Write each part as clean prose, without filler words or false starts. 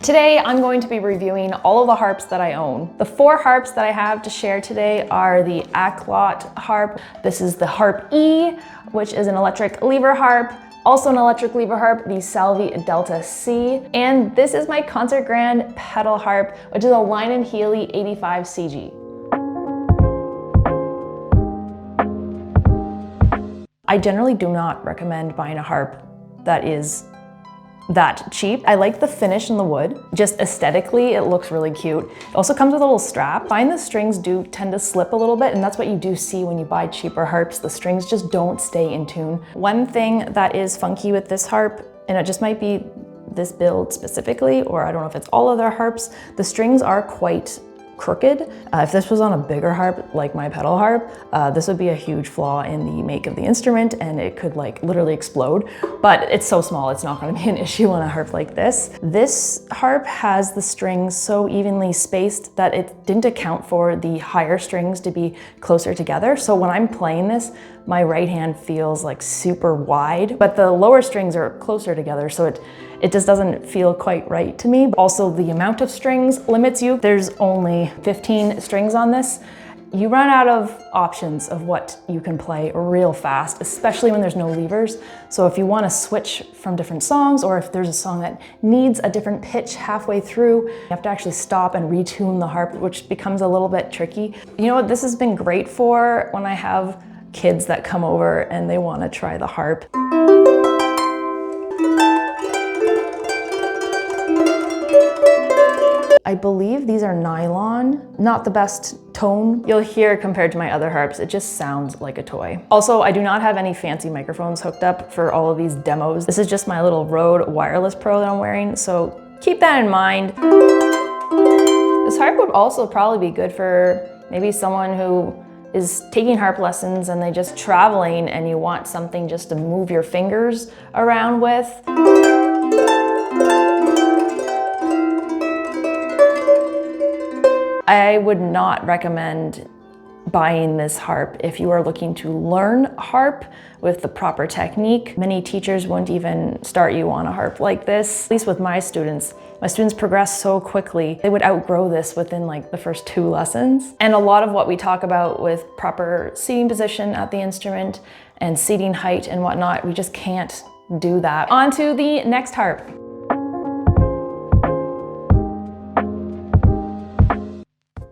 Today, I'm going to be reviewing all of the harps that I own. The 4 harps that I have to share today are the Aklot Harp. This is the Harp-E, which is an electric lever harp. Also an electric lever harp, the Salvi Delta C. And this is my concert grand pedal harp, which is a Lyon Healy 85 CG. I generally do not recommend buying a harp that is that cheap. I like the finish in the wood. Just aesthetically, it looks really cute. It also comes with a little strap. I find the strings do tend to slip a little bit, and that's what you do see when you buy cheaper harps. The strings just don't stay in tune. One thing that is funky with this harp, and it just might be this build specifically, or I don't know if it's all of their harps, the strings are quite crooked. If this was on a bigger harp, like my pedal harp, this would be a huge flaw in the make of the instrument, and it could like literally explode. But it's so small, it's not going to be an issue on a harp like this. This harp has the strings so evenly spaced that it didn't account for the higher strings to be closer together. So when I'm playing this, my right hand feels like super wide, but the lower strings are closer together, so it just doesn't feel quite right to me. Also, the amount of strings limits you. There's only 15 strings on this. You run out of options of what you can play real fast, especially when there's no levers. So if you want to switch from different songs, or if there's a song that needs a different pitch halfway through, you have to actually stop and retune the harp, which becomes a little bit tricky. You know what this has been great for? When I have kids that come over and they want to try the harp. I believe these are nylon, not the best tone you'll hear compared to my other harps. It just sounds like a toy. Also, I do not have any fancy microphones hooked up for all of these demos. This is just my little Rode Wireless Pro that I'm wearing, so keep that in mind. This harp would also probably be good for maybe someone who is taking harp lessons and they just traveling and you want something just to move your fingers around with. I would not recommend buying this harp if you are looking to learn harp with the proper technique. Many teachers won't even start you on a harp like this. At least with my students progress so quickly, they would outgrow this within like the first 2 lessons. And a lot of what we talk about with proper seating position at the instrument and seating height and whatnot, we just can't do that. On to the next harp.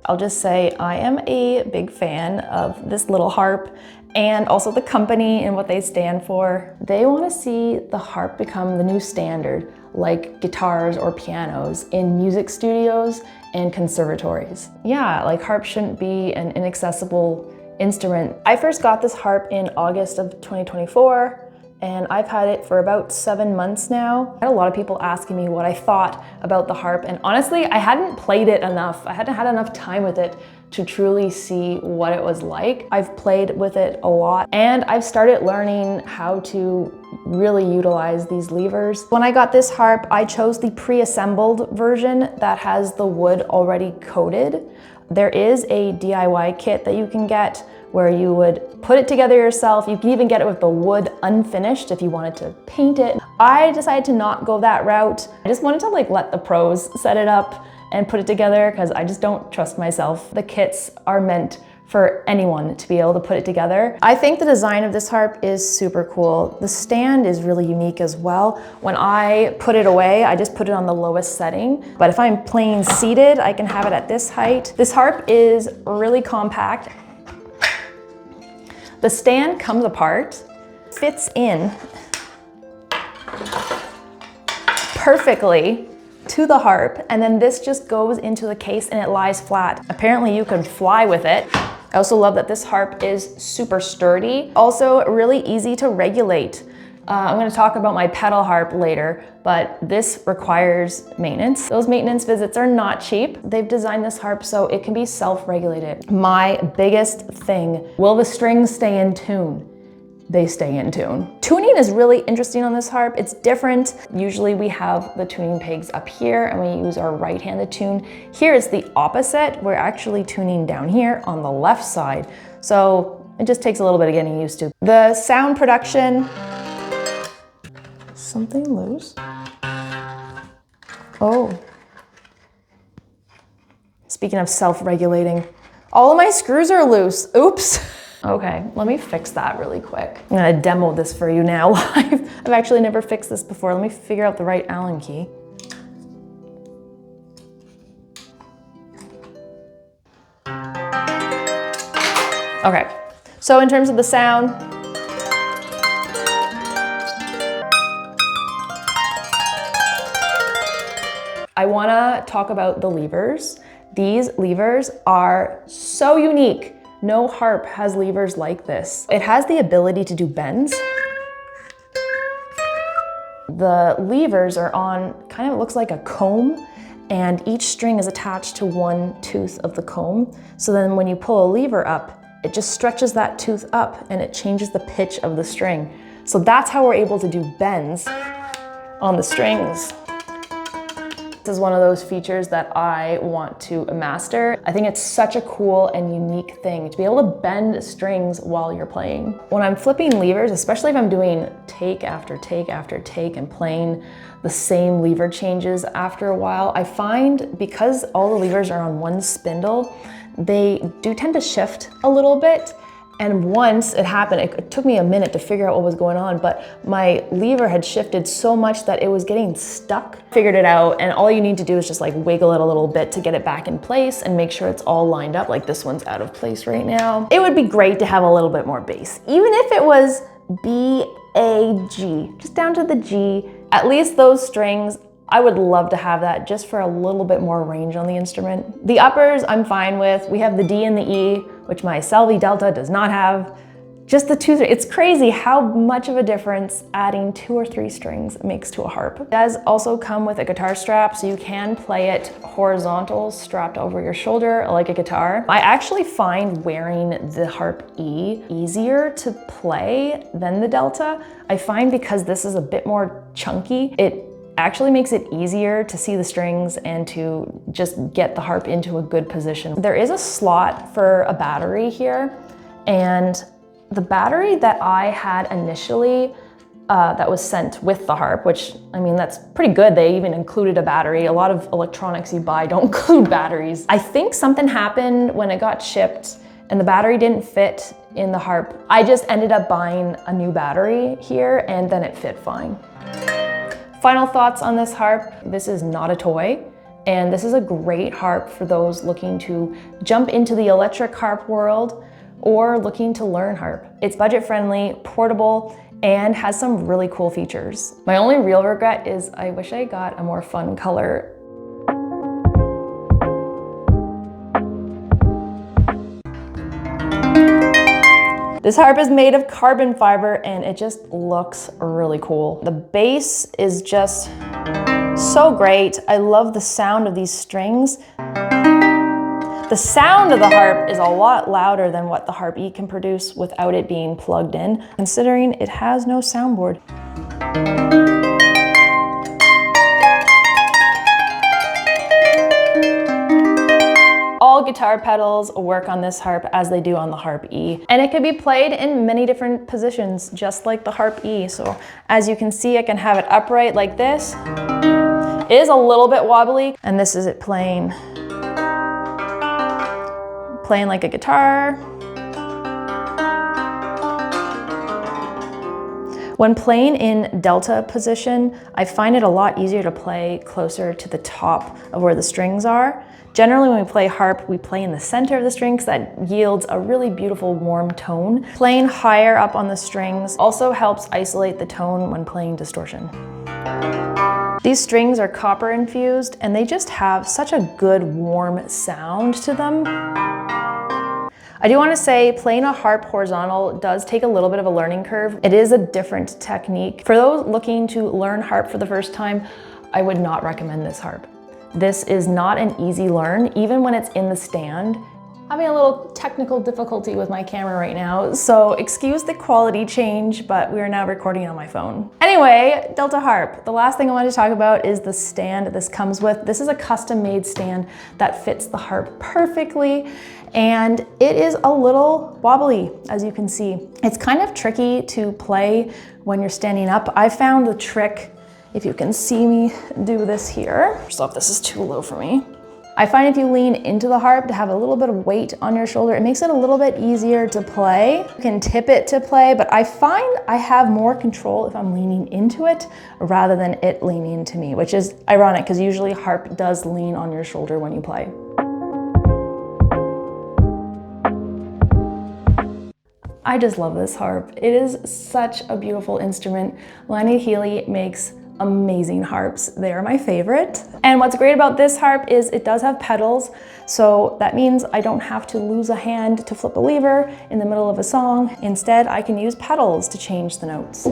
I'll just say I am a big fan of this little harp and also the company and what they stand for. They want to see the harp become the new standard, like guitars or pianos in music studios and conservatories. Yeah, like harp shouldn't be an inaccessible instrument. I first got this harp in August of 2024. And I've had it for about 7 months now. I had a lot of people asking me what I thought about the harp, and honestly, I hadn't played it enough. I hadn't had enough time with it to truly see what it was like. I've played with it a lot, and I've started learning how to really utilize these levers. When I got this harp, I chose the pre-assembled version that has the wood already coated. There is a DIY kit that you can get where you would put it together yourself. You can even get it with the wood unfinished if you wanted to paint it. I decided to not go that route. I just wanted to like let the pros set it up and put it together because I just don't trust myself. The kits are meant for anyone to be able to put it together. I think the design of this harp is super cool. The stand is really unique as well. When I put it away, I just put it on the lowest setting. But if I'm playing seated, I can have it at this height. This harp is really compact. The stand comes apart, fits in perfectly to the harp, and then this just goes into the case and it lies flat. Apparently you can fly with it. I also love that this harp is super sturdy. Also really easy to regulate. I'm going to talk about my pedal harp later, but this requires maintenance. Those maintenance visits are not cheap. They've designed this harp so it can be self-regulated. My biggest thing, will the strings stay in tune? They stay in tune. Tuning is really interesting on this harp. It's different. Usually we have the tuning pegs up here and we use our right hand to tune. Here it's the opposite. We're actually tuning down here on the left side. So it just takes a little bit of getting used to. The sound production, something loose. Oh, Speaking of self-regulating, all of my screws are loose. Oops. Okay, let me fix that really quick. I'm gonna demo this for you now live. I've actually never fixed this before. Let me figure out the right Allen key. Okay, so in terms of the sound, I wanna talk about the levers. These levers are so unique. No harp has levers like this. It has the ability to do bends. The levers are on, kind of looks like a comb, and each string is attached to one tooth of the comb. So then when you pull a lever up, it just stretches that tooth up and it changes the pitch of the string. So that's how we're able to do bends on the strings. This is one of those features that I want to master. I think it's such a cool and unique thing to be able to bend strings while you're playing. When I'm flipping levers, especially if I'm doing take after take after take and playing the same lever changes after a while, I find because all the levers are on one spindle, they do tend to shift a little bit. And once it happened, it took me a minute to figure out what was going on, but my lever had shifted so much that it was getting stuck. Figured it out, and all you need to do is just like wiggle it a little bit to get it back in place and make sure it's all lined up. Like this one's out of place right now. It would be great to have a little bit more bass, even if it was B, A, G, just down to the G. At least those strings, I would love to have that just for a little bit more range on the instrument. The uppers I'm fine with. We have the D and the E, which my Salvi Delta does not have. Just the two, it's crazy how much of a difference adding 2 or 3 strings makes to a harp. It does also come with a guitar strap, so you can play it horizontal, strapped over your shoulder like a guitar. I actually find wearing the Harp-E easier to play than the Delta. I find because this is a bit more chunky, it actually makes it easier to see the strings and to just get the harp into a good position. There is a slot for a battery here, and the battery that I had initially that was sent with the harp, which, I mean, that's pretty good. They even included a battery. A lot of electronics you buy don't include batteries. I think something happened when it got shipped and the battery didn't fit in the harp. I just ended up buying a new battery here and then it fit fine. Final thoughts on this harp. This is not a toy, and this is a great harp for those looking to jump into the electric harp world or looking to learn harp. It's budget friendly, portable, and has some really cool features. My only real regret is I wish I got a more fun color. This harp is made of carbon fiber and it just looks really cool. The bass is just so great. I love the sound of these strings. The sound of the harp is a lot louder than what the Harp-E can produce without it being plugged in, considering it has no soundboard. All guitar pedals work on this harp as they do on the Harp-E. And it can be played in many different positions, just like the Harp-E. So as you can see, I can have it upright like this. It is a little bit wobbly, and this is it playing like a guitar. When playing in Delta position, I find it a lot easier to play closer to the top of where the strings are. Generally, when we play harp, we play in the center of the string because that yields a really beautiful warm tone. Playing higher up on the strings also helps isolate the tone when playing distortion. These strings are copper infused and they just have such a good warm sound to them. I do want to say playing a harp horizontal does take a little bit of a learning curve. It is a different technique. For those looking to learn harp for the first time, I would not recommend this harp. This is not an easy learn, even when it's in the stand. Having a little technical difficulty with my camera right now, so excuse the quality change, but we are now recording on my phone. Anyway, Delta Harp. The last thing I wanted to talk about is the stand this comes with. This is a custom-made stand that fits the harp perfectly, and it is a little wobbly, as you can see. It's kind of tricky to play when you're standing up. I found the trick, if you can see me do this here. First off, this is too low for me. I find if you lean into the harp to have a little bit of weight on your shoulder, it makes it a little bit easier to play. You can tip it to play, but I find I have more control if I'm leaning into it rather than it leaning into me, which is ironic because usually harp does lean on your shoulder when you play. I just love this harp. It is such a beautiful instrument. Lyon Healy makes amazing harps. They are my favorite. And what's great about this harp is it does have pedals, so that means I don't have to lose a hand to flip a lever in the middle of a song. Instead, I can use pedals to change the notes.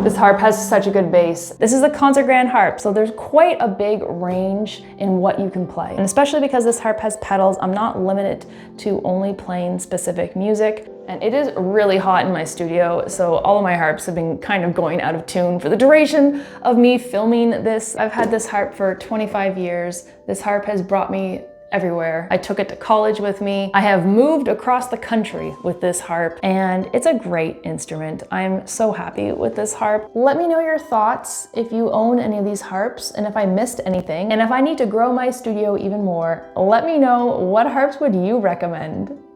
This harp has such a good bass. This is a concert grand harp, so there's quite a big range in what you can play. And especially because this harp has pedals, I'm not limited to only playing specific music. And it is really hot in my studio, so all of my harps have been kind of going out of tune for the duration of me filming this. I've had this harp for 25 years. This harp has brought me everywhere. I took it to college with me. I have moved across the country with this harp, and it's a great instrument. I'm so happy with this harp. Let me know your thoughts if you own any of these harps and if I missed anything. And if I need to grow my studio even more, let me know, what harps would you recommend?